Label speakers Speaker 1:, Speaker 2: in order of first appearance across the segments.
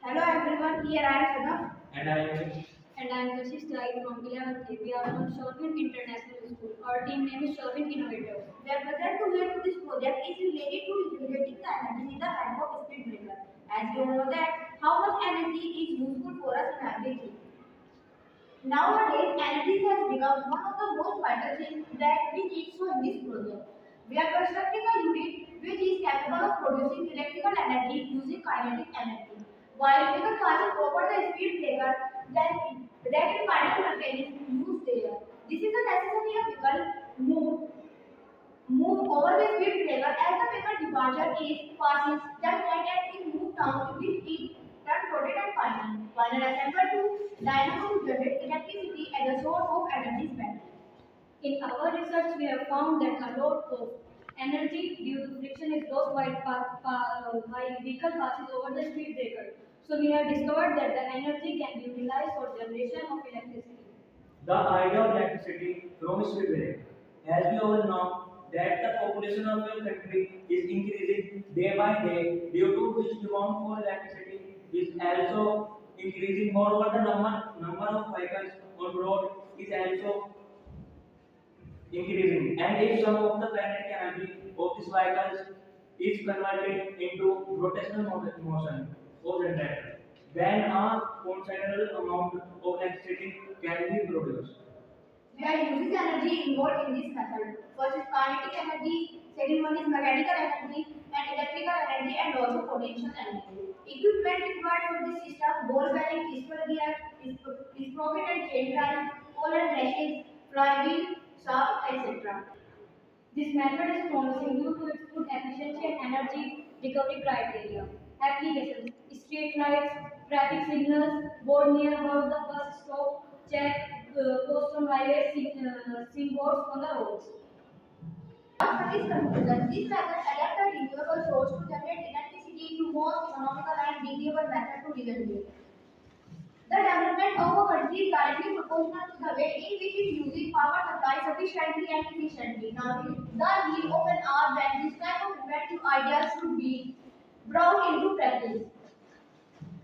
Speaker 1: Hello everyone, here I am Sadaf.
Speaker 2: And I am
Speaker 3: And I am Kashish Rai from 11th A. We are from Sherwin International School. Our team name is Sherwin Innovators.
Speaker 1: We are present to hear this project is related to regulating the energy in the type of speed breaker. As we all know that how much energy is useful for us in everything. Nowadays, energy has become one of the most vital things that we need so in this project. We are constructing a unit which is capable of producing electrical energy using kinetic energy. While vehicle passes over the speed breaker, then rapid final mechanism used there. This is a necessary a vehicle move over the speed breaker as the vehicle departure is passes that point and is moved down to which is then rotated and final. Final assembled to dynamo to generate electricity as a source of energy spent.
Speaker 3: In our research, we have found that a lot of energy due to friction is lost while vehicle passes over the speed breaker. So we have discovered that the energy can be utilized for generation of electricity.
Speaker 2: the idea of electricity from speed breaker. As we all know that the population of your country is increasing day by day, due to which demand for electricity is also increasing. Moreover, the number of vehicles on road is also increasing. And if some of the kinetic energy of these vehicles is converted into rotational motion of generator, then a considerable amount of electricity can be produced.
Speaker 1: We are using energy involved in this method. First is kinetic energy, second one is mechanical energy, and electrical energy, and also potential energy. Equipment required for this system: ball bearing, spur gear, sprocket and chain drive, pole and rashers, flywheel, shaft, etc.
Speaker 3: This method is promising due to its good efficiency and energy recovery criteria. Applications: street lights, traffic signals, board near about the bus stop, check post on highways, signboards on the roads.
Speaker 1: After this conclusion, this method adapt a renewable source to generate electricity into most economical and renewable method to regenerate. The development of a country is directly proportional to the way in which it uses power supply sufficiently and efficiently. Now, the need of an hour when this type of inventive ideas should be brought into practice.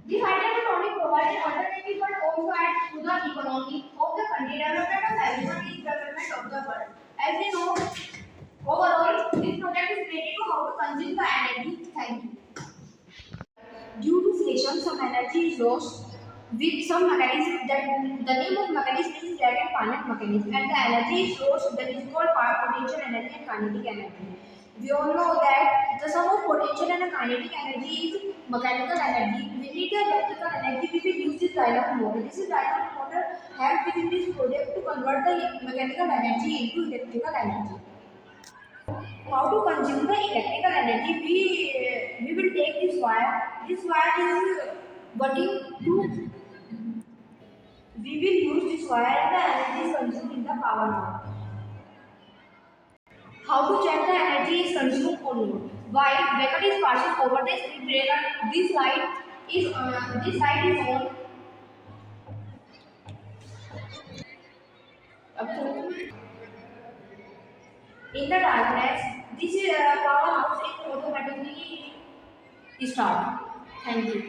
Speaker 1: This idea not only provides an alternative but also adds to the economy of the country. Development of everyone is development of the world. As we know, overall, this project is related to how to consume the energy. Thank you. Due to friction, some energy is lost with some mechanism that the name of mechanism is direct Panet mechanism, and the energy is lost that is called potential energy and kinetic energy. We all know that the sum of potential and kinetic energy is mechanical energy. We need the electrical energy. We will use this dynamo motor. This is dynamo motor help within this project to convert the mechanical energy into electrical energy. How to consume the electrical energy? We will take this wire. This wire is working to. We will use this wire and the energy is consumed in the power node. How to check the energy is consumed or not? While vehicle is passing over the speed breaker, this light is on. In the darkness, this power house is automatically start. Thank you.